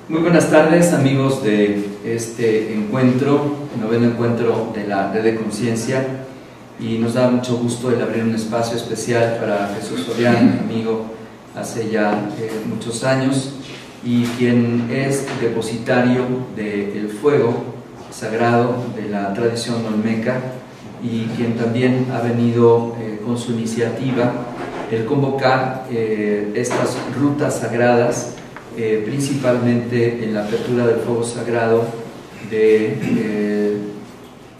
Muy buenas tardes, amigos de este encuentro, el noveno encuentro de la Red de Conciencia, y nos da mucho gusto el abrir un espacio especial para Jesús Fabián, amigo hace ya muchos años, y quien es depositario del fuego sagrado de la tradición olmeca, y quien también ha venido con su iniciativa el convocar estas rutas sagradas, principalmente en la apertura del fuego sagrado de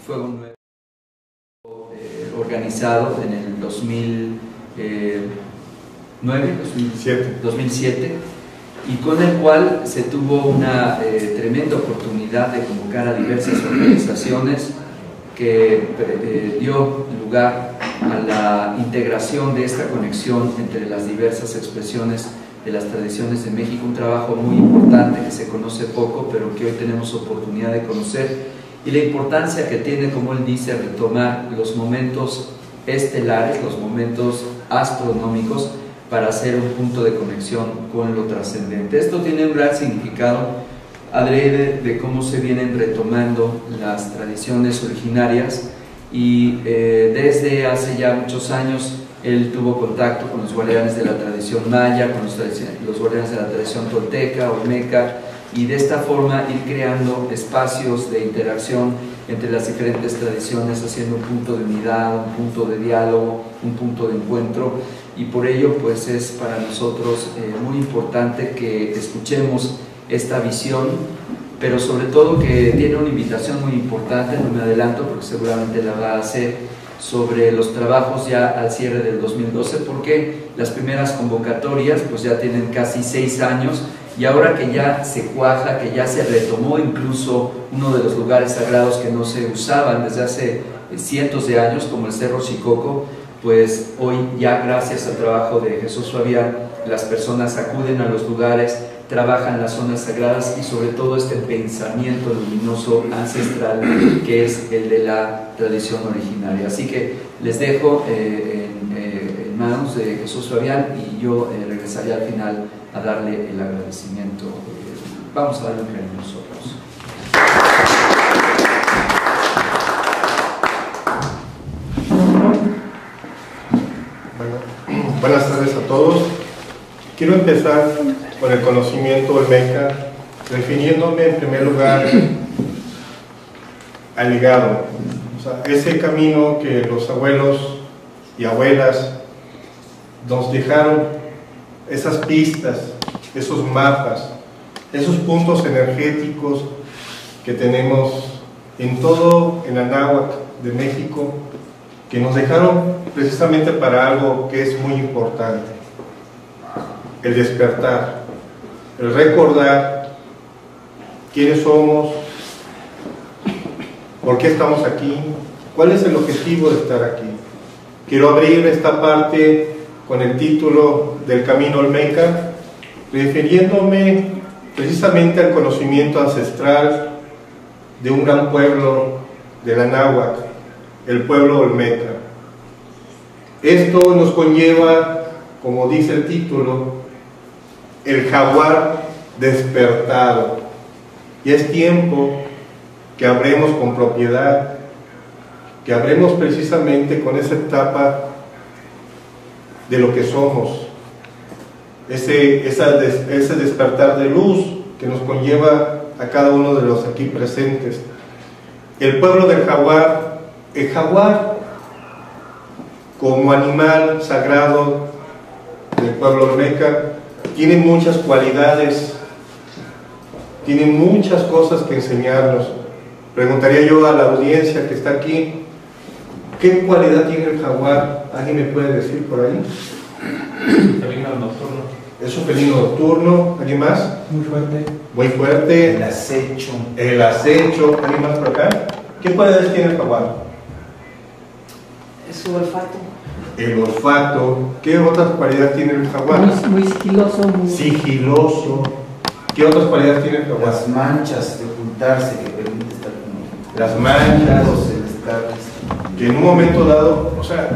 Fuego Nuevo, organizado en el 2007, y con el cual se tuvo una tremenda oportunidad de convocar a diversas organizaciones que dio lugar a la integración de esta conexión entre las diversas expresiones de las tradiciones de México, un trabajo muy importante que se conoce poco, pero que hoy tenemos oportunidad de conocer, y la importancia que tiene, como él dice, retomar los momentos estelares, los momentos astronómicos, para hacer un punto de conexión con lo trascendente. Esto tiene un gran significado adrede de cómo se vienen retomando las tradiciones originarias, y desde hace ya muchos años él tuvo contacto con los guardianes de la tradición maya, con los guardianes de la tradición tolteca, olmeca, y de esta forma ir creando espacios de interacción entre las diferentes tradiciones, haciendo un punto de unidad, un punto de diálogo, un punto de encuentro. Y por ello pues es para nosotros muy importante que escuchemos esta visión, pero sobre todo que tiene una invitación muy importante, no me adelanto porque seguramente la va a hacer, sobre los trabajos ya al cierre del 2012, porque las primeras convocatorias pues ya tienen casi 6 años, y ahora que ya se cuaja, que ya se retomó incluso uno de los lugares sagrados que no se usaban desde hace cientos de años, como el Cerro Xicoco, pues hoy ya gracias al trabajo de Jesús Fabián, las personas acuden a los lugares, trabajan las zonas sagradas, y sobre todo este pensamiento luminoso ancestral que es el de la tradición originaria. Así que les dejo en manos de Jesús Fabián, y yo regresaré al final a darle el agradecimiento. Vamos a darle un cariñoso aplauso. Bueno, buenas tardes a todos. Quiero empezar con el conocimiento olmeca, refiriéndome en primer lugar al legado, o sea, ese camino que los abuelos y abuelas nos dejaron, esas pistas, esos mapas, esos puntos energéticos que tenemos en todo el Anáhuac de México, que nos dejaron precisamente para algo que es muy importante: el despertar, el recordar quiénes somos, por qué estamos aquí, cuál es el objetivo de estar aquí. Quiero abrir esta parte con el título del Camino Olmeca, refiriéndome precisamente al conocimiento ancestral de un gran pueblo del Anáhuac, el pueblo olmeca. Esto nos conlleva, como dice el título, el jaguar despertado, y es tiempo que hablemos con propiedad, que hablemos precisamente con esa etapa de lo que somos, ese despertar de luz que nos conlleva a cada uno de los aquí presentes. El pueblo del jaguar, el jaguar como animal sagrado del pueblo olmeca, tiene muchas cualidades, tiene muchas cosas que enseñarnos. Preguntaría yo a la audiencia que está aquí, ¿qué cualidad tiene el jaguar? ¿Alguien me puede decir por ahí? Felino nocturno. Es un felino nocturno. ¿Alguien más? Muy fuerte. Muy fuerte. El acecho. El acecho. ¿Alguien más por acá? ¿Qué cualidades tiene el jaguar? Es su olfato. El olfato. ¿Qué otras cualidades tiene el jaguar? Muy sigiloso. Sigiloso. ¿Qué otras cualidades tiene el jaguar? Las manchas de ocultarse que permite estar con Las manchas. el estar. Que en un momento dado, o sea,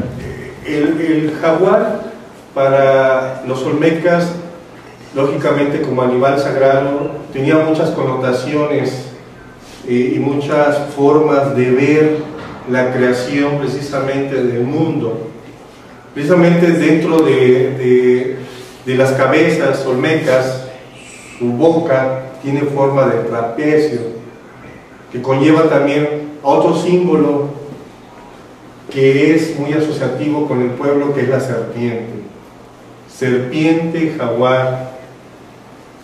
el jaguar para los olmecas lógicamente como animal sagrado, tenía muchas connotaciones y muchas formas de ver la creación precisamente del mundo. Precisamente dentro de las cabezas olmecas, su boca tiene forma de trapecio, que conlleva también a otro símbolo que es muy asociativo con el pueblo, que es la serpiente. Serpiente, jaguar.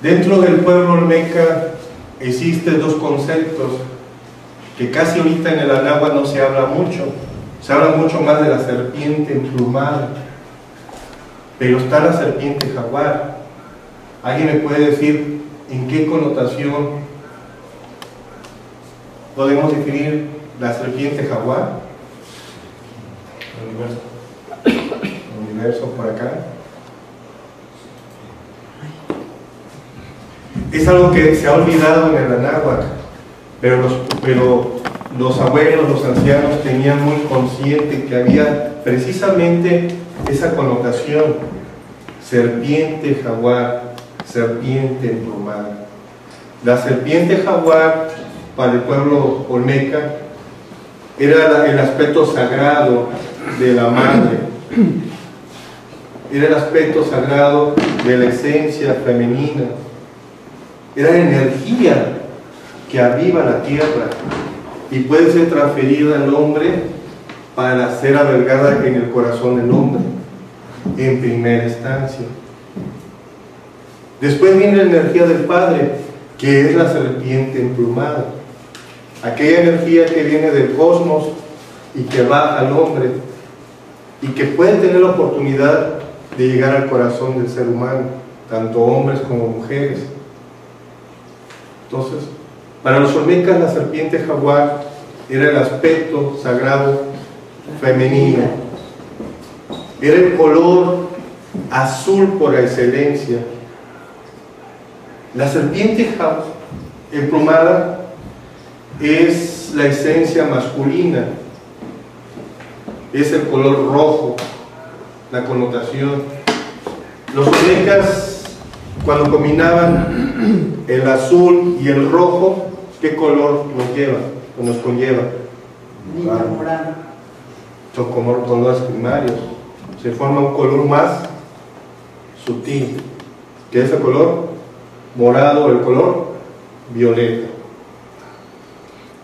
Dentro del pueblo olmeca existen dos conceptos que casi ahorita en el Anáhuac no se habla mucho. Se habla mucho más de la serpiente emplumada, pero está la serpiente jaguar. ¿Alguien me puede decir en qué connotación podemos definir la serpiente jaguar? El universo por acá. Es algo que se ha olvidado en el Anáhuac, pero los abuelos, los ancianos tenían muy consciente que había precisamente esa connotación: serpiente jaguar, serpiente emplumada. La serpiente jaguar para el pueblo olmeca era el aspecto sagrado de la madre, era el aspecto sagrado de la esencia femenina, era la energía que aviva la tierra y puede ser transferida al hombre para ser albergada en el corazón del hombre en primera instancia. Después viene la energía del Padre, que es la serpiente emplumada, aquella energía que viene del cosmos y que va al hombre y que puede tener la oportunidad de llegar al corazón del ser humano, tanto hombres como mujeres. Entonces, para los olmecas la serpiente jaguar era el aspecto sagrado femenino, era el color azul por excelencia. La serpiente emplumada es la esencia masculina, es el color rojo, la connotación. Los olmecas, cuando combinaban el azul y el rojo, ¿qué color nos conlleva? Morado. Son como colores primarios. Se forma un color más sutil, que es el color morado, el color violeta.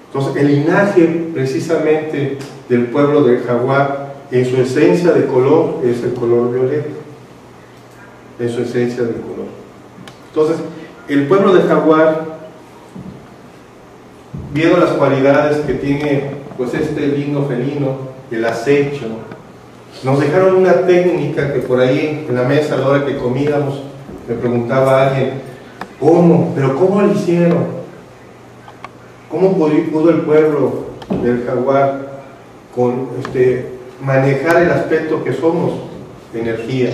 Entonces, el linaje precisamente del pueblo del jaguar, en su esencia de color, es el color violeta, en su esencia de color. Entonces, el pueblo del jaguar, viendo las cualidades que tiene pues este lindo felino, el acecho, nos dejaron una técnica que por ahí en la mesa a la hora que comíamos me preguntaba a alguien: ¿cómo? ¿Pero cómo lo hicieron? ¿Cómo pudo el pueblo del jaguar manejar el aspecto que somos? Energía.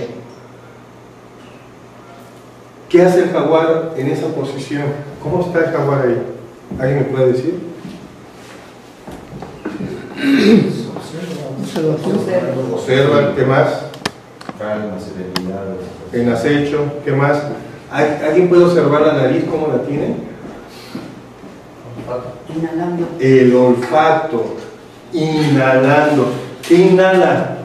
¿Qué hace el jaguar en esa posición? ¿Cómo está el jaguar ahí? ¿Alguien me puede decir? Observa. ¿Qué más? En acecho. ¿Qué más? ¿Alguien puede observar la nariz cómo la tiene? Inhalando. El olfato. Inhalando. ¿Qué inhala?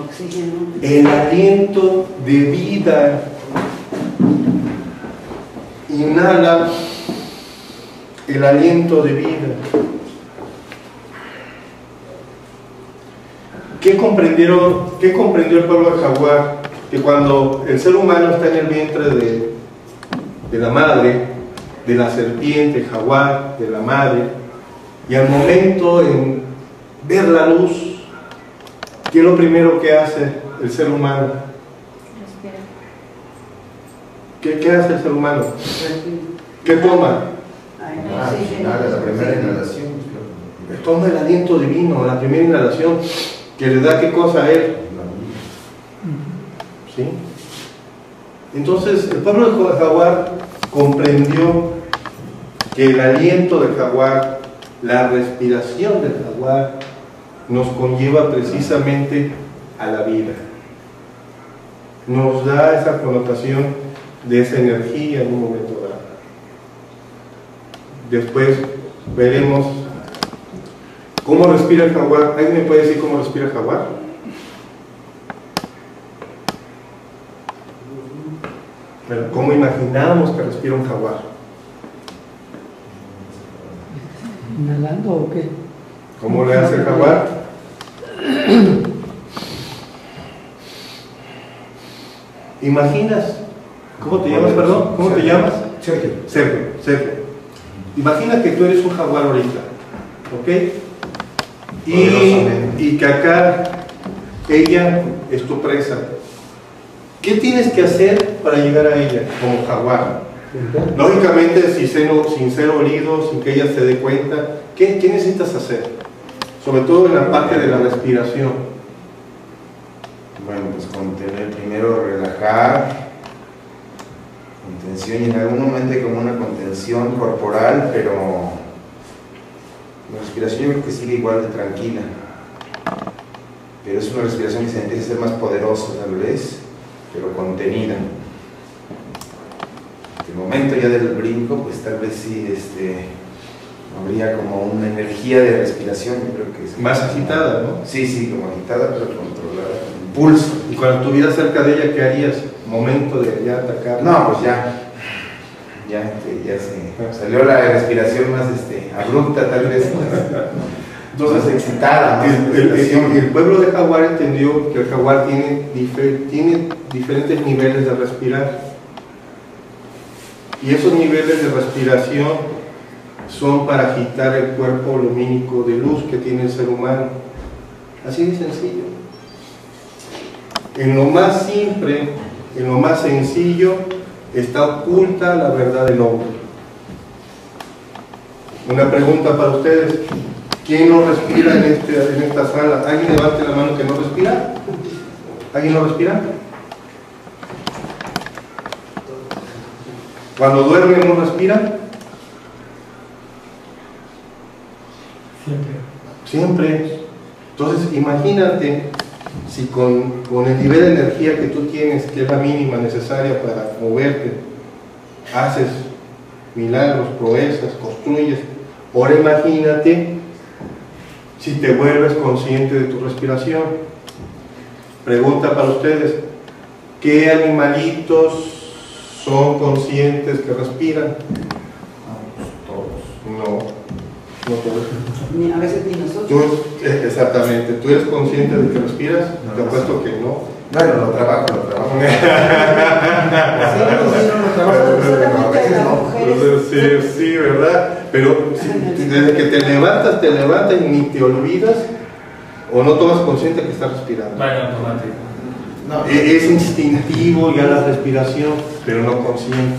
Oxígeno. El aliento de vida. Inhala el aliento de vida. ¿Qué comprendió el pueblo del jaguar? Que cuando el ser humano está en el vientre de la madre, de la serpiente, jaguar, de la madre, y al momento en ver la luz, ¿qué es lo primero que hace el ser humano? ¿Qué hace el ser humano? ¿Qué toma? La primera inhalación. Toma el aliento divino, la primera inhalación, que le da ¿qué cosa a él? ¿Sí? Entonces el pueblo del jaguar comprendió que el aliento del jaguar, la respiración del jaguar, nos conlleva precisamente a la vida. Nos da esa connotación de esa energía en un momento dado. Después veremos cómo respira el jaguar. ¿Alguien me puede decir cómo respira el jaguar? Bueno, ¿cómo imaginamos que respira un jaguar? ¿Inhalando o qué? ¿Cómo le hace el jaguar? ¿Imaginas? ¿Cómo te llamas, perdón? ¿Cómo te llamas? Sergio. Sergio. Imagina que tú eres un jaguar ahorita, ¿ok? Y que acá ella es tu presa. ¿Qué tienes que hacer para llegar a ella como jaguar? Lógicamente, sin ser olido, sin que ella se dé cuenta, ¿qué necesitas hacer? Sobre todo en la parte de la respiración. Bueno, pues contener, primero relajar, contención, y en algún momento hay como una contención corporal, pero la respiración yo creo que sigue igual de tranquila, pero es una respiración que se empieza a ser más poderosa tal vez, pero contenida. En el momento ya del brinco, pues tal vez sí habría como una energía de respiración, yo creo que es más agitada, ¿no? Sí, como agitada, pero controlada, con impulso. Y cuando estuvieras cerca de ella, ¿qué harías? Momento de ya atacar. No, pues ya se salió la respiración más abrupta, tal vez, más excitada, más el pueblo de jaguar entendió que el jaguar tiene diferentes niveles de respirar, y esos niveles de respiración son para agitar el cuerpo lumínico de luz que tiene el ser humano. Así de sencillo. En lo más simple, en lo más sencillo, está oculta la verdad del hombre. Una pregunta para ustedes: ¿quién no respira en esta sala? ¿Alguien levante la mano que no respira? ¿Alguien no respira? Cuando duerme no respira. Siempre. Entonces imagínate si con el nivel de energía que tú tienes, que es la mínima necesaria para moverte, haces milagros, proezas, construyes. Ahora imagínate si te vuelves consciente de tu respiración. Pregunta para ustedes: ¿qué animalitos son conscientes que respiran? todos. No todos. A veces ni nosotros. Exactamente. ¿Tú eres consciente de que respiras? No, Te apuesto que no. Bueno, lo trabajo. Solamente las mujeres. Sí, ¿verdad? Pero desde que te levantas y ni te olvidas, o no tomas consciente que estás respirando. Bueno, automático. No, Es instintivo ya la respiración, pero no consciente.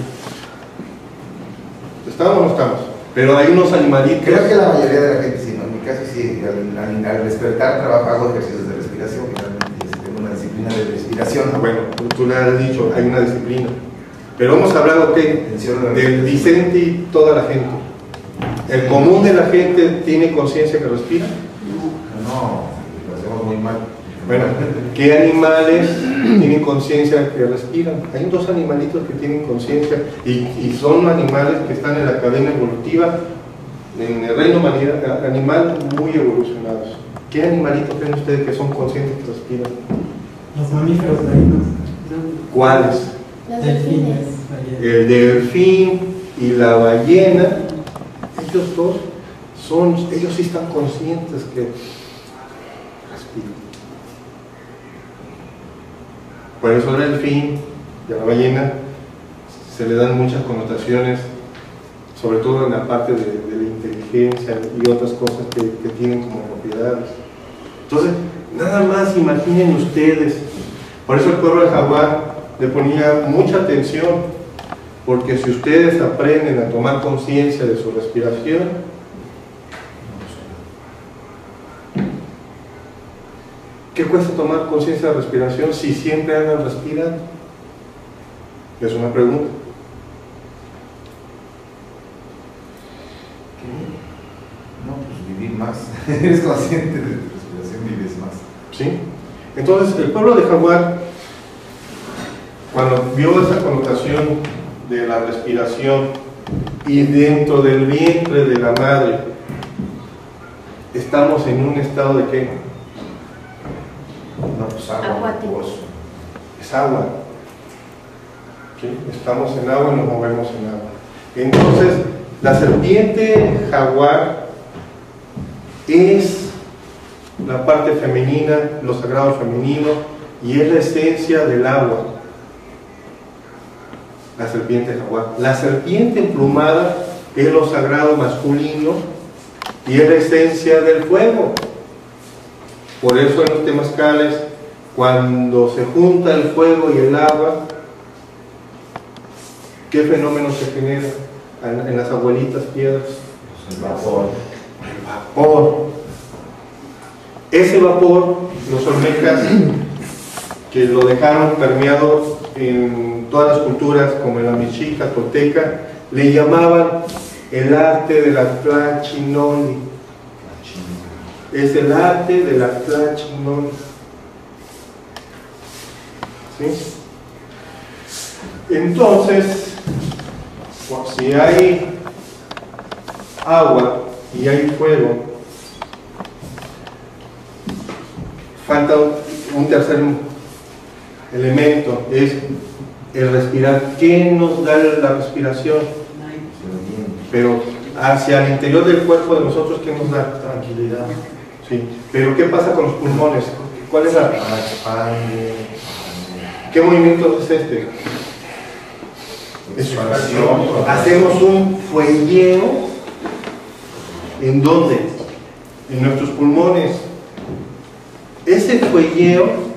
¿Estamos o no estamos? Pero hay unos animalitos. creo que la mayoría de la gente sí, ¿no? En mi caso sí, al despertar hago ejercicios de respiración, finalmente tengo una disciplina de respiración. Bueno, tú le has dicho, hay una disciplina. Pero hemos hablado, ¿qué? Del Vicente y toda la gente. ¿El común de la gente tiene conciencia que respira? No, lo hacemos muy mal. Bueno, ¿qué animales tienen conciencia que respiran? Hay dos animalitos que tienen conciencia y son animales que están en la cadena evolutiva, en el reino animal, muy evolucionados. ¿Qué animalitos creen ustedes que son conscientes que respiran? Los mamíferos marinos. ¿Cuáles? Los Delfines. delfines. El delfín y la ballena. Ellos dos ellos sí están conscientes que respiran. Por eso al delfín y a la ballena se le dan muchas connotaciones, sobre todo en la parte de la inteligencia y otras cosas que tienen como propiedades. Entonces, nada más imaginen ustedes. Por eso el pueblo de jaguar le ponía mucha atención, porque si ustedes aprenden a tomar conciencia de su respiración, ¿qué cuesta tomar conciencia de respiración si siempre andan respirando? Es una pregunta. No, pues vivir más. Eres consciente de tu respiración, vives más. ¿Sí? Entonces, el pueblo de jaguar, cuando vio esa connotación de la respiración y dentro del vientre de la madre, estamos en un estado de ¿qué? No, pues agua. Pues. Es agua. ¿Sí? Estamos en agua y nos movemos en agua. Entonces, la serpiente jaguar es la parte femenina, lo sagrado femenino, y es la esencia del agua. La serpiente jaguar. La serpiente emplumada es lo sagrado masculino y es la esencia del fuego. Por eso en los temazcales, cuando se junta el fuego y el agua, ¿qué fenómeno se genera en las abuelitas piedras? El vapor. El vapor. Ese vapor, los olmecas, que lo dejaron permeado en todas las culturas, como en la mexica, tolteca, le llamaban el arte de la tlachinoli. Es el arte de la tlachinoli. ¿Sí? Entonces, si hay agua y hay fuego, falta un tercer elemento, es el respirar. ¿Qué nos da la respiración? Pero hacia el interior del cuerpo de nosotros, ¿qué nos da? Tranquilidad. Sí. Pero ¿qué pasa con los pulmones? ¿Cuál es la? ¿Qué movimiento es este? Hacemos un fuegueo. ¿En dónde? En nuestros pulmones. Ese fuegueo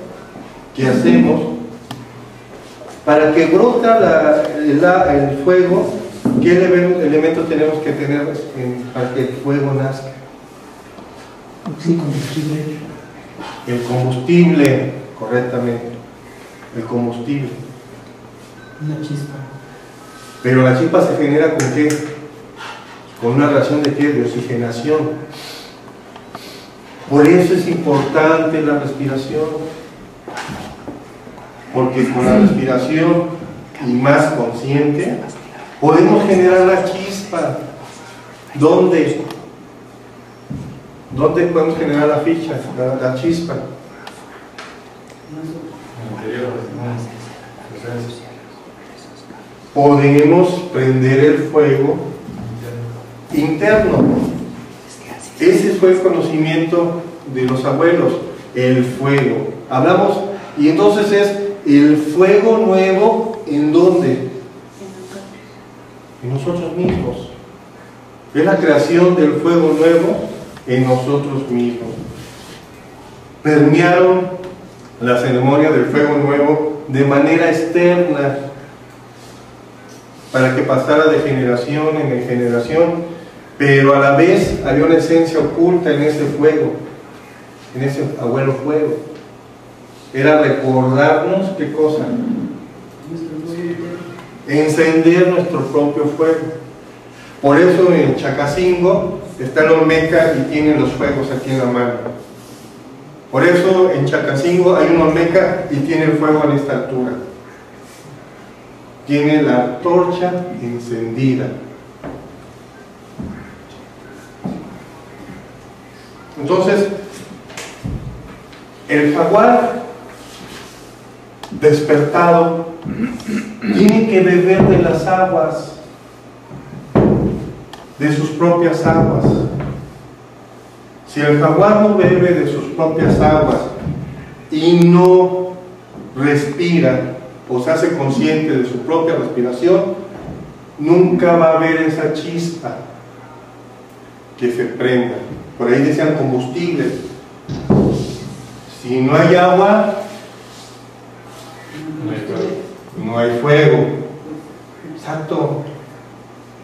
que hacemos, para que brota el fuego, ¿qué elementos tenemos que tener para que el fuego nazca? Sí, combustible. El combustible, correctamente. El combustible. Una chispa. Pero la chispa se genera ¿con qué? Con una reacción de ¿qué? De oxigenación. Por eso es importante la respiración. Porque con la respiración y más consciente podemos generar la chispa. ¿Dónde? ¿Dónde podemos generar la ficha, la chispa? Podemos prender el fuego interno. Ese fue el conocimiento de los abuelos, el fuego. Hablamos, y entonces es el fuego nuevo, ¿en dónde? En nosotros mismos. Es la creación del fuego nuevo en nosotros mismos. Permearon la ceremonia del fuego nuevo de manera externa para que pasara de generación en generación, pero a la vez había una esencia oculta en ese fuego, en ese abuelo fuego. Era recordarnos ¿qué cosa? Encender nuestro propio fuego. Por eso en Chacacingo está el Olmeca y tiene los fuegos aquí en la mano. Por eso en Chacacingo hay un Olmeca y tiene el fuego a esta altura. Tiene la torcha encendida. Entonces, el jaguar despertado tiene que beber de las aguas, de sus propias aguas. Si el jaguar no bebe de sus propias aguas y no respira o se hace consciente de su propia respiración, nunca va a haber esa chispa que se prenda. Por ahí decían combustible. Si no hay agua, no hay fuego. Exacto.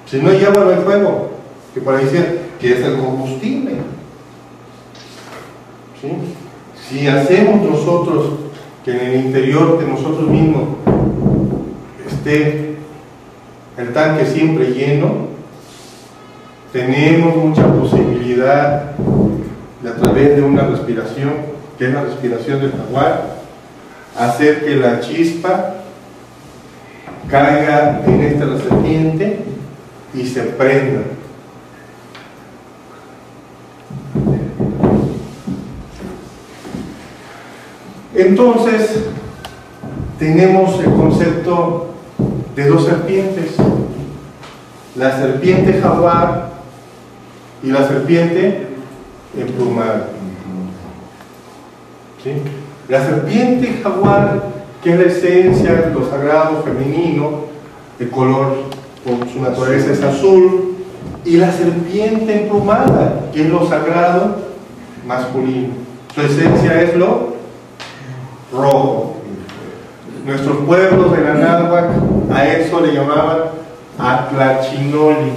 Si no hay agua, no hay fuego. Que por ahí decían que es el combustible. ¿Sí? Si hacemos nosotros que en el interior de nosotros mismos esté el tanque siempre lleno, tenemos mucha posibilidad de, a través de una respiración, que es la respiración del jaguar, hacer que la chispa caiga en esta la serpiente y se prenda. Entonces, tenemos el concepto de dos serpientes, la serpiente jaguar y la serpiente emplumada. ¿Sí? La serpiente jaguar, que es la esencia, lo sagrado femenino, de color, por su naturaleza es azul, y la serpiente emplumada, que es lo sagrado masculino. Su esencia es lo rojo. Nuestros pueblos de la náhuatl a eso le llamaban Atlachinoli.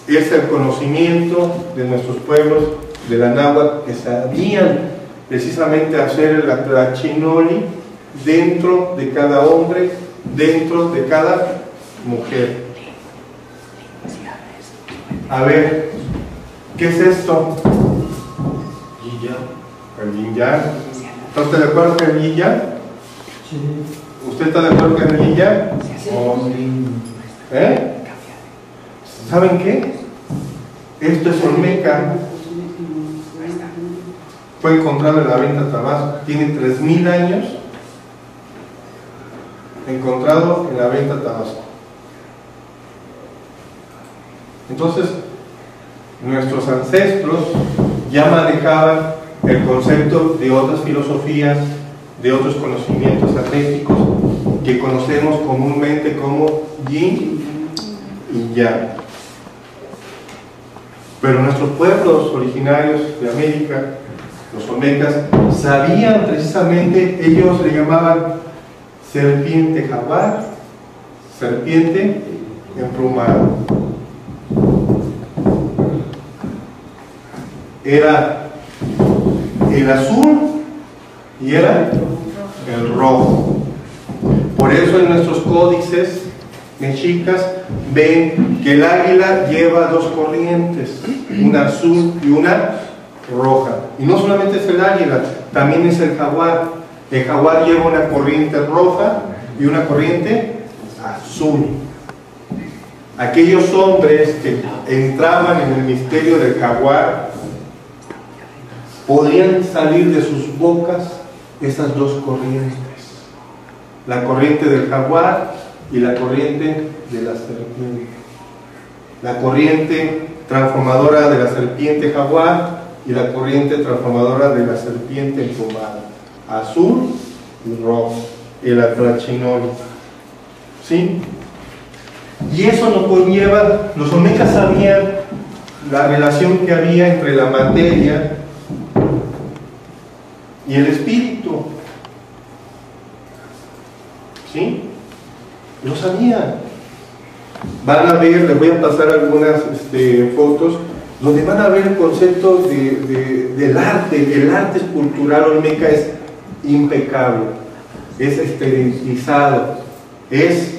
Es el conocimiento de nuestros pueblos de la náhuatl que sabían precisamente hacer el Atlachinoli dentro de cada hombre, dentro de cada mujer. A ver, ¿qué es esto? El yin yang. ¿Está usted de acuerdo con el yin yang? ¿Usted está de acuerdo con el yin yang? ¿Saben qué? Esto es olmeca. Fue encontrado en la venta Tabasco. Tiene 3000 años encontrado en la venta Tabasco. Entonces, nuestros ancestros ya manejaban el concepto de otras filosofías, de otros conocimientos atléticos que conocemos comúnmente como yin y yang. Pero nuestros pueblos originarios de América, los olmecas, sabían precisamente, ellos le llamaban serpiente jaguar, serpiente emplumada. Era el azul y era el rojo. Por eso en nuestros códices mexicas ven que el águila lleva dos corrientes, una azul y una roja. Y no solamente es el águila, también es el jaguar. El jaguar lleva una corriente roja y una corriente azul. Aquellos hombres que entraban en el misterio del jaguar podrían salir de sus bocas esas dos corrientes, la corriente del jaguar y la corriente de la serpiente. La corriente transformadora de la serpiente jaguar y la corriente transformadora de la serpiente emplumada, azul y rojo, el Atlachinoli. ¿Sí? Y eso nos conlleva, los olmecas sabían la relación que había entre la materia y el espíritu. ¿Sí? Lo sabían. Van a ver, les voy a pasar algunas fotos donde van a ver el concepto del arte. El arte escultural olmeca es impecable, es esterilizado, es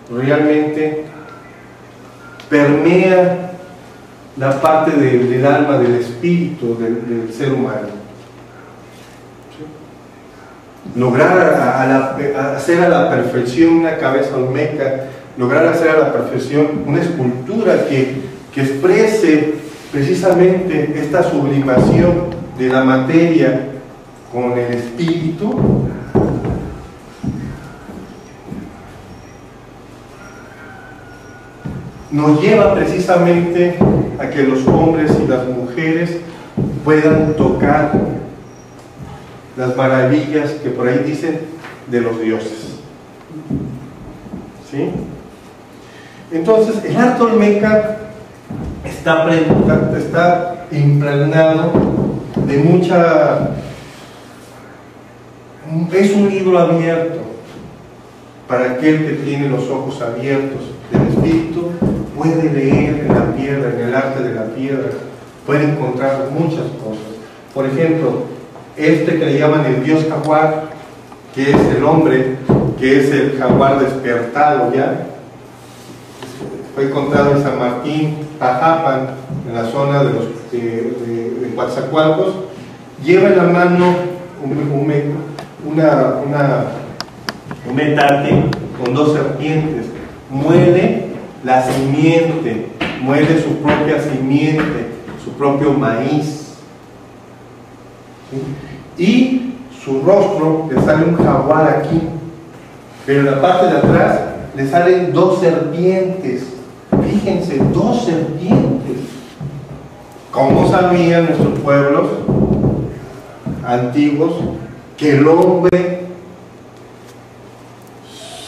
realmente, permea la parte del alma, del espíritu del ser humano. Lograr hacer a la perfección una cabeza olmeca, lograr hacer a la perfección una escultura que exprese precisamente esta sublimación de la materia con el espíritu, nos lleva precisamente a que los hombres y las mujeres puedan tocar las maravillas que por ahí dicen de los dioses. ¿Sí? Entonces, el arte olmeca está impregnado de mucha... Es un libro abierto para aquel que tiene los ojos abiertos del espíritu, puede leer en la piedra, en el arte de la piedra, puede encontrar muchas cosas. Por ejemplo, que le llaman el dios jaguar, que es el hombre, que es el jaguar despertado ya, fue encontrado en San Martín, Pajapan, en la zona de Coatzacoalcos. Lleva en la mano un metate con dos serpientes, muele la simiente, muele su propia simiente, su propio maíz. ¿Sí? Y su rostro le sale un jaguar aquí, pero en la parte de atrás le salen dos serpientes. Fíjense, dos serpientes. ¿Cómo sabían nuestros pueblos antiguos que el hombre,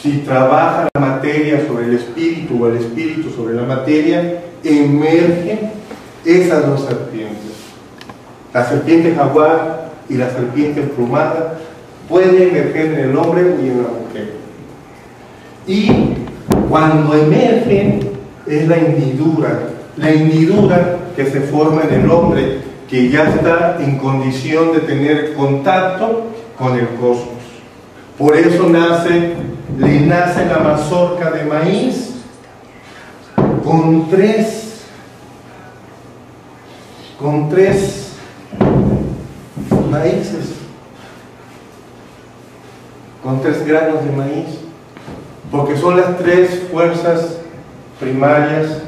si trabaja la materia sobre el espíritu o el espíritu sobre la materia, emergen esas dos serpientes? La serpiente jaguar y la serpiente emplumada pueden emerger en el hombre y en la mujer. Y cuando emergen es la hendidura que se forma en el hombre, que ya está en condición de tener contacto con el cosmos. Por eso le nace la mazorca de maíz con tres maíces, con 3 granos de maíz, porque son las 3 fuerzas primarias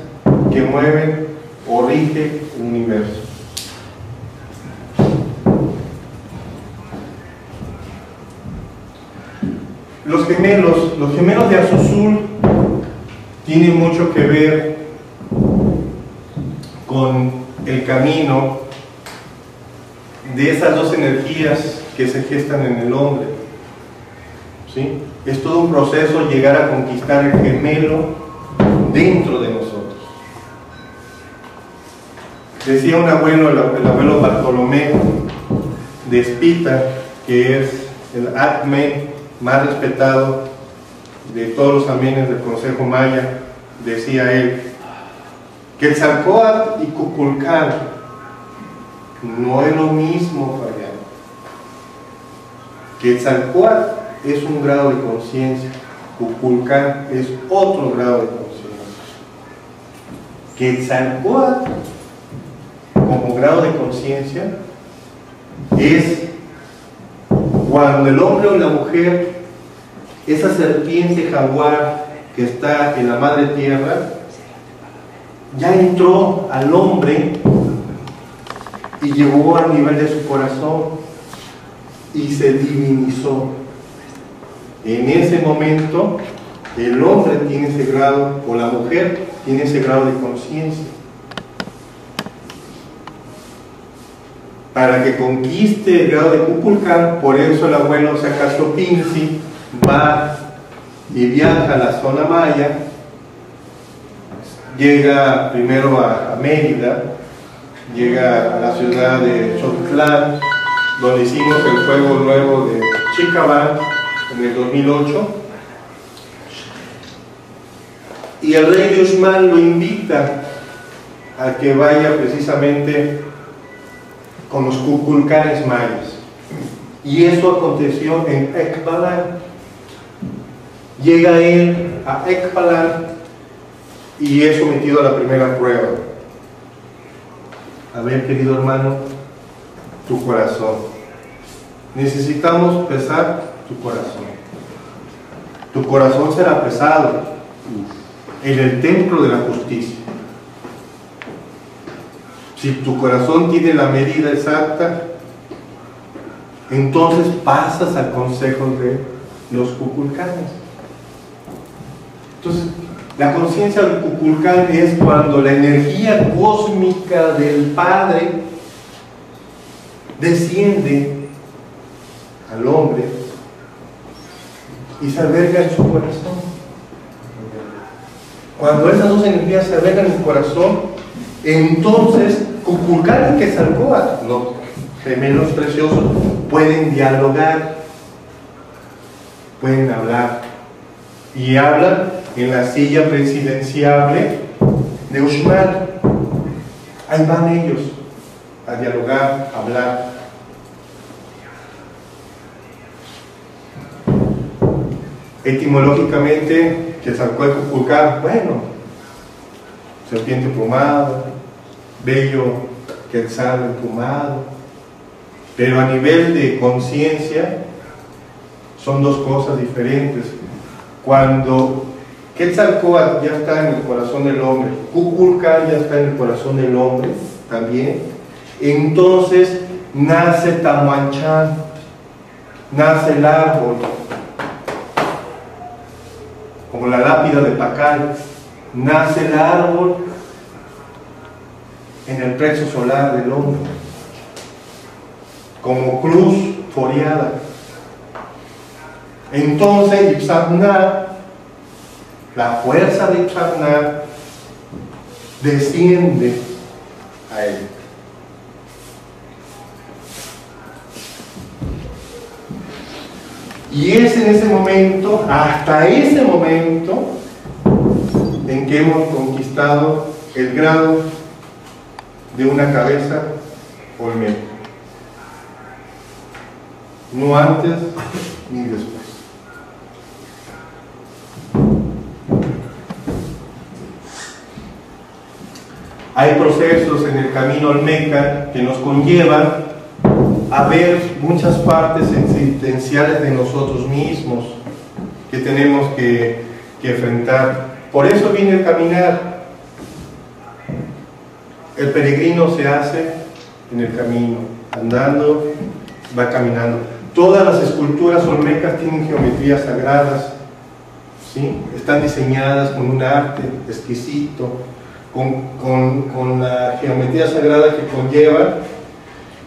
que mueven o rigen el universo. Los gemelos de Azuzul tienen mucho que ver con el camino de esas dos energías que se gestan en el hombre. ¿Sí? Es todo un proceso llegar a conquistar el gemelo dentro de nosotros. Decía un abuelo, el abuelo Bartolomé de Espita, que es el Atmen más respetado de todos los amenes del Consejo Maya, decía él: Quetzalcóatl y Kukulcán no es lo mismo para allá. Quetzalcóatl es un grado de conciencia, Kukulcán es otro grado de conciencia. Quetzalcóatl como grado de conciencia es cuando el hombre o la mujer, esa serpiente jaguar que está en la madre tierra, ya entró al hombre y llegó al nivel de su corazón y se divinizó. En ese momento el hombre tiene ese grado, o la mujer tiene ese grado de conciencia. Para que conquiste el grado de Kukulcán, por eso el abuelo Sacasio Pinsi va y viaja a la zona maya, llega primero a Mérida, llega a la ciudad de Chotlán, donde hicimos el juego nuevo de Chicabán en el 2008, y el rey de Uxmal lo invita a que vaya precisamente con los Kukulcanes mayas, y eso aconteció en Ekbalan. Llega él a Ekbalan y es sometido a la primera prueba. A ver, querido hermano, tu corazón. Necesitamos pesar tu corazón. Tu corazón será pesado en el templo de la justicia. Si tu corazón tiene la medida exacta, entonces pasas al consejo de los Kukulcanes. Entonces, la conciencia del Kukulcán es cuando la energía cósmica del Padre desciende al hombre y se alberga en su corazón. Cuando esas dos energías se albergan en el corazón, entonces Kukulcán y Quetzalcóatl, los gemelos preciosos, pueden dialogar, pueden hablar, y hablan en la silla presidenciable de Uxmal. Ahí van ellos a dialogar, a hablar. Etimológicamente, Quetzalcóatl y Kukulcán, bueno, serpiente emplumada, bello Quetzal emplumado, pero a nivel de conciencia son dos cosas diferentes. Cuando Quetzalcóatl ya está en el corazón del hombre, Kukulcán ya está en el corazón del hombre también, entonces nace Tahuanchán, nace el árbol, como la lápida de Pacal, nace el árbol en el plexo solar del hombre, como cruz foliada. Entonces Ipsagná, la fuerza de Ipsagná, desciende a él. Y es en ese momento, hasta ese momento, en que hemos conquistado el grado de una cabeza olmeca. No antes ni después. Hay procesos en el camino olmeca que nos conllevan a ver muchas partes existenciales de nosotros mismos que tenemos que enfrentar. Por eso viene el caminar. El peregrino se hace en el camino, andando, va caminando. Todas las esculturas olmecas tienen geometrías sagradas, ¿sí? Están diseñadas con un arte exquisito, con la geometría sagrada que conlleva,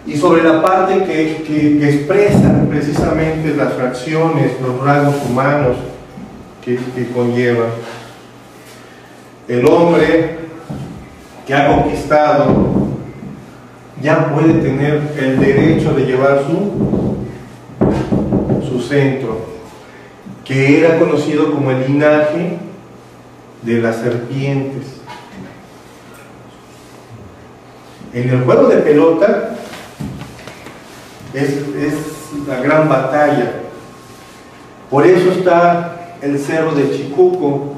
y sobre la parte que expresa precisamente las fracciones, los rasgos humanos que conllevan. El hombre que ha conquistado ya puede tener el derecho de llevar su centro, que era conocido como el linaje de las serpientes. En el juego de pelota es la gran batalla. Por eso está el cerro de Chicuco,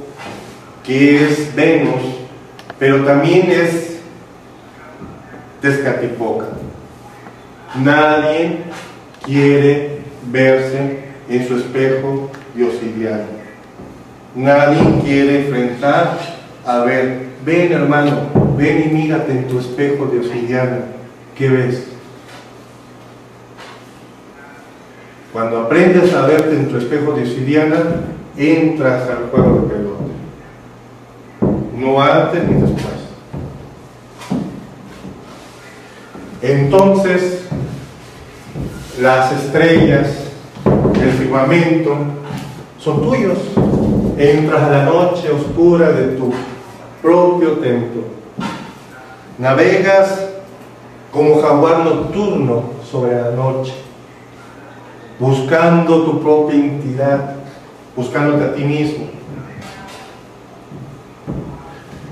que es Venus, pero también es Tezcatlipoca. Nadie quiere verse en su espejo diosidiano. Nadie quiere enfrentar a ver, ven hermano, ven y mírate en tu espejo diosidiano. ¿Qué ves? Cuando aprendes a verte en tu espejo diosidiana, entras al juego de pelota. No antes ni después. Entonces, las estrellas, el firmamento, son tuyos. Entras a la noche oscura de tu propio templo. Navegas como jaguar nocturno sobre la noche, buscando tu propia identidad, buscándote a ti mismo.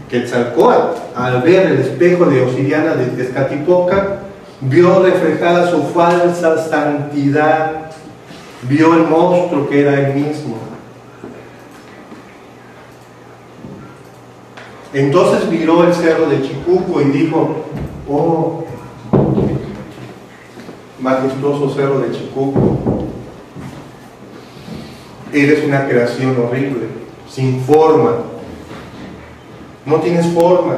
Quetzalcóatl, al ver el espejo de obsidiana de Tezcatlipoca, vio reflejada su falsa santidad, vio el monstruo que era él mismo. Entonces miró el cerro de Chicuco y dijo: oh, majestuoso cerro de Chicuco, eres una creación horrible, sin forma, no tienes forma.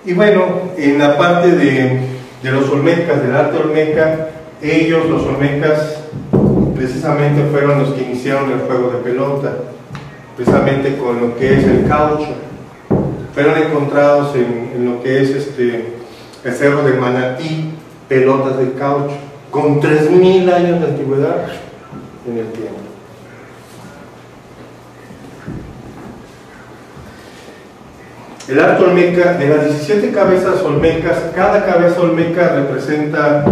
Y bueno, en la parte de los olmecas, del arte olmeca, ellos, los olmecas, precisamente fueron los que iniciaron el juego de pelota, precisamente con lo que es el caucho. Fueron encontrados en lo que es el cerro de Manatí, pelotas de caucho, con 3000 años de antigüedad en el tiempo. El arte olmeca, de las 17 cabezas olmecas, cada cabeza olmeca representa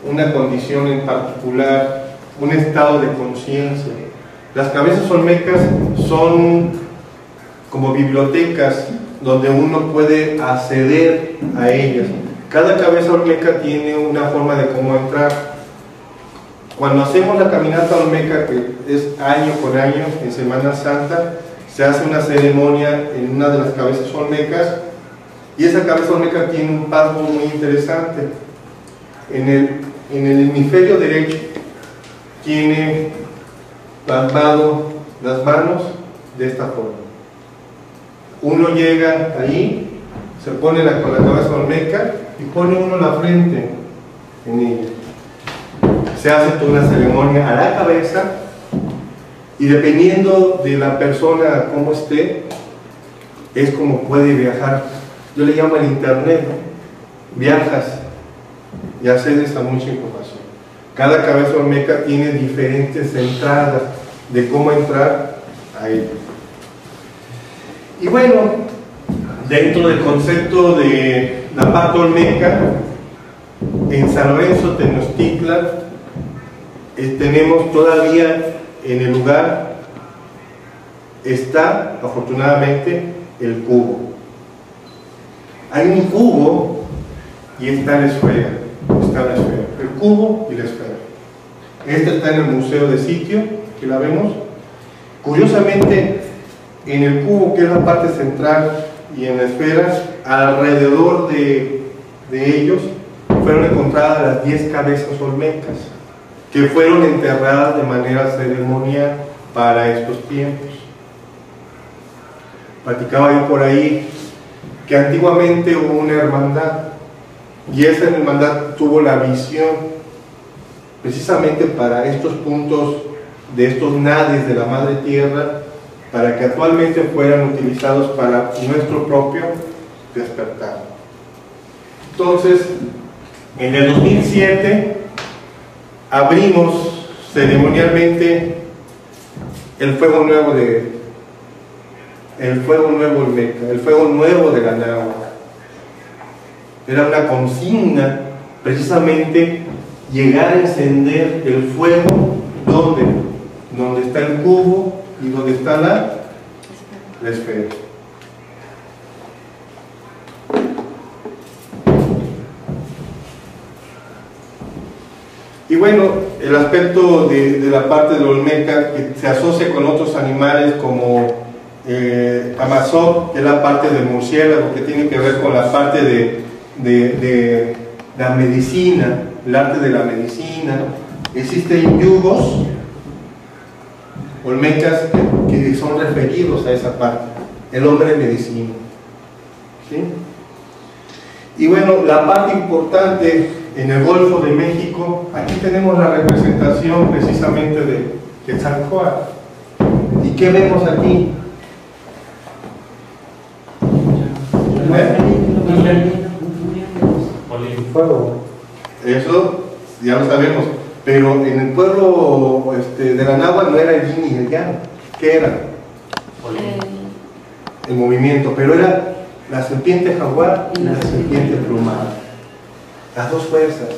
una condición en particular, un estado de conciencia. Las cabezas olmecas son como bibliotecas donde uno puede acceder a ellas. Cada cabeza olmeca tiene una forma de cómo entrar. Cuando hacemos la caminata olmeca, que es año con año, en Semana Santa, se hace una ceremonia en una de las cabezas olmecas Y esa cabeza olmeca tiene un paso muy interesante. En el hemisferio derecho tiene plasmado las manos de esta forma. Uno llega ahí, se pone con la cabeza olmeca y pone uno la frente en ella. Se hace toda una ceremonia a la cabeza y dependiendo de la persona cómo esté, es como puede viajar. Yo le llamo el internet, ¿no? Viajas y accedes a mucha información. Cada cabeza olmeca tiene diferentes entradas de cómo entrar a ella. Y bueno, dentro del concepto de la parte olmeca, en San Lorenzo, Tenochtitlan, tenemos todavía en el lugar, está afortunadamente el cubo. Hay un cubo y está la esfera. Está la esfera, el cubo y la esfera. Esta está en el Museo de Sitio, que la vemos. Curiosamente, en el cubo, que es la parte central, y en la esfera, alrededor de ellos, fueron encontradas las 10 cabezas olmecas, que fueron enterradas de manera ceremonial para estos tiempos. Platicaba yo por ahí que antiguamente hubo una hermandad, y esa hermandad tuvo la visión precisamente para estos puntos de estos nadis de la Madre Tierra, para que actualmente fueran utilizados para nuestro propio despertar. Entonces, en el 2007 abrimos ceremonialmente el fuego nuevo olmeca, el fuego nuevo de la náhuatl. Era una consigna precisamente llegar a encender el fuego donde está el cubo y donde está la esfera. Y bueno, el aspecto de la parte de la olmeca que se asocia con otros animales como Amazon, que es la parte del murciélago, que tiene que ver con la parte de la medicina, el arte de la medicina. Existen yugos olmecas que son referidos a esa parte, el hombre de medicina, ¿sí? Y bueno, la parte importante en el Golfo de México, aquí tenemos la representación precisamente de Quetzalcóatl. ¿Y qué vemos aquí? Fuego. Eso ya lo sabemos, pero en el pueblo de la náhuatl no era el yin y el yang. ¿Qué era? El movimiento, pero era la serpiente jaguar y la serpiente plumada, las dos fuerzas.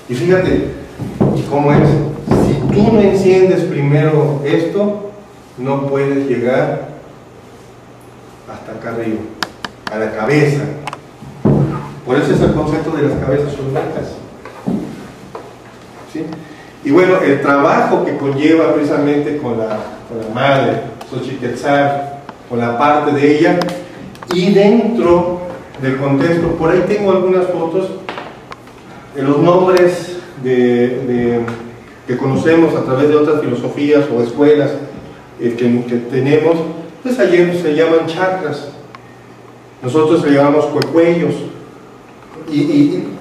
Y fíjate cómo es: si tú no enciendes primero esto, no puedes llegar hasta acá arriba, a la cabeza. Por eso es el concepto de las cabezas olmecas, ¿sí? Y bueno, el trabajo que conlleva precisamente con la madre Xochiquetzal, con la parte de ella, y dentro del contexto, por ahí tengo algunas fotos de los nombres que conocemos a través de otras filosofías o escuelas que tenemos, pues ayer se llaman chakras. Nosotros le llamamos cuecuellos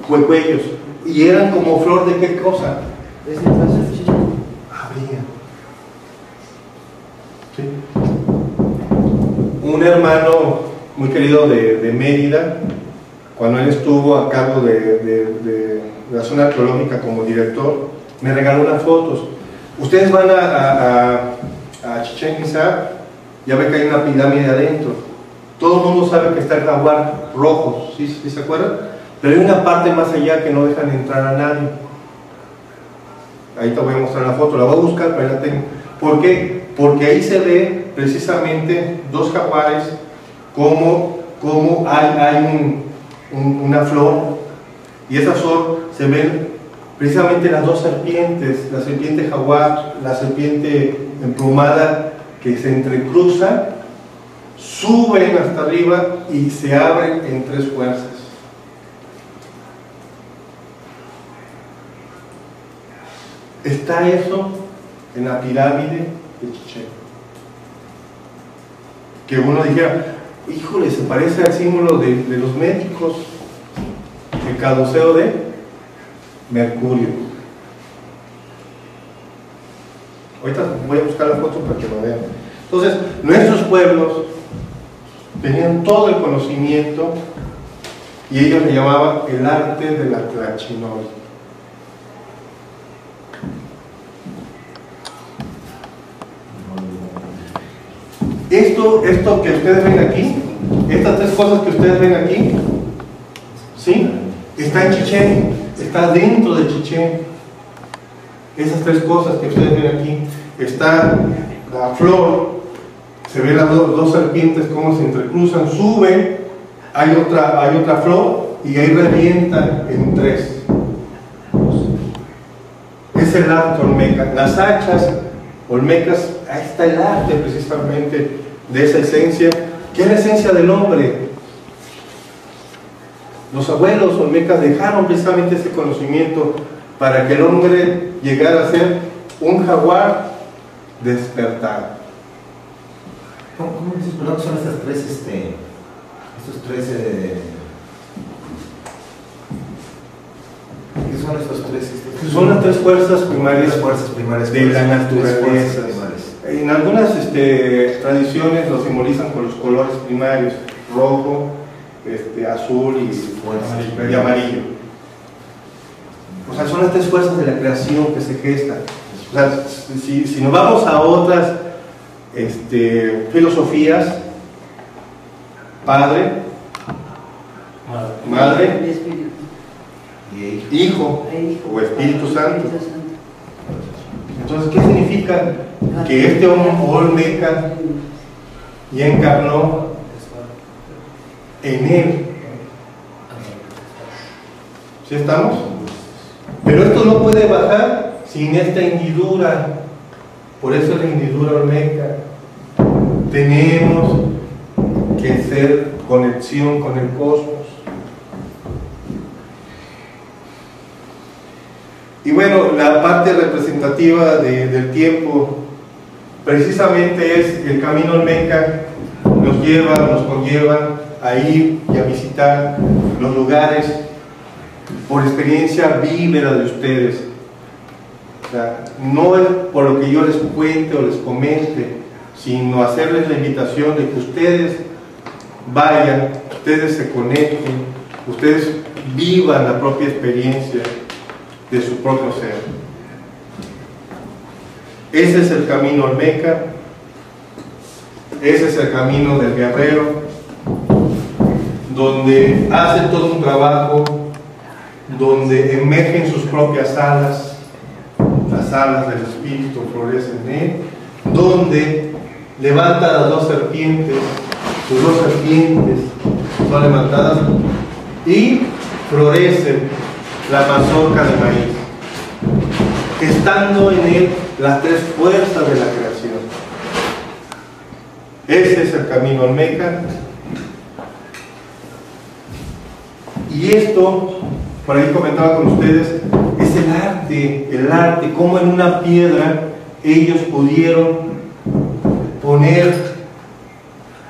cuecuellos, y eran como flor de qué cosa. Habría, ¿sí? Un hermano muy querido de Mérida, cuando él estuvo a cargo de la zona arqueológica como director, me regaló unas fotos. Ustedes van a Chichén Itzá, ya ven que hay una pirámide adentro. Todo el mundo sabe que está el jaguar rojo, ¿sí se acuerdan? Pero hay una parte más allá que no dejan entrar a nadie. Ahí te voy a mostrar la foto, la voy a buscar, pero la tengo. ¿Por qué? Porque ahí se ve precisamente dos jaguares, como hay una flor, y esa flor se ven precisamente las dos serpientes, la serpiente jaguar, la serpiente emplumada, que se entrecruzan suben hasta arriba y se abren en 3 fuerzas. Está eso en la pirámide de Chichén. Que uno dijera, híjole, se parece al símbolo de los médicos, el caduceo de Mercurio. Ahorita voy a buscar la foto para que lo vean. Entonces, nuestros pueblos tenían todo el conocimiento y ellos le llamaban el arte de la tlachinola. Esto que ustedes ven aquí, estas 3 cosas que ustedes ven aquí, ¿sí? Está en Chichén, está dentro de Chichén. Esas 3 cosas que ustedes ven aquí, está la flor, se ven las dos serpientes cómo se entrecruzan, suben, hay otra flor y ahí revienta en 3. Es el arte olmeca. Las hachas olmecas, ahí está el arte precisamente de esa esencia, que es la esencia del hombre. Los abuelos olmecas dejaron precisamente ese conocimiento para que el hombre llegara a ser un jaguar despertado. ¿Cómo dices, perdón, son estas 3, estos 3, ¿qué son estos 3? Son las 3 fuerzas primarias, de la naturaleza. En algunas tradiciones lo simbolizan con los colores primarios, rojo, azul y amarillo. O sea, son las 3 fuerzas de la creación que se gestan. O sea, si nos vamos a otras filosofías, Padre, Madre, Hijo o Espíritu Santo. Entonces, ¿qué significa? Que este olmeca ya encarnó en él. ¿Sí estamos? Pero esto no puede bajar sin esta hendidura. Por eso la hendidura olmeca. Tenemos que hacer conexión con el cosmos. Y bueno, la parte representativa del tiempo precisamente es el camino olmeca. Nos conlleva a ir y a visitar los lugares por experiencia vívera de ustedes. O sea, no es por lo que yo les cuente o les comente, sino hacerles la invitación de que ustedes vayan, ustedes se conecten, ustedes vivan la propia experiencia de su propio ser. Ese es el camino olmeca, ese es el camino del guerrero, donde hace todo un trabajo, donde emergen sus propias alas, las alas del espíritu florecen en él, donde levanta las 2 serpientes, sus 2 serpientes son levantadas y florecen la mazorca de maíz, estando en él las 3 fuerzas de la creación. Ese es el camino olmeca. Y esto, por ahí comentaba con ustedes, es el arte, cómo en una piedra ellos pudieron poner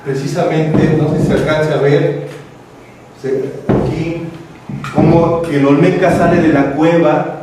precisamente, no sé si se alcanza a ver, aquí, como el olmeca sale de la cueva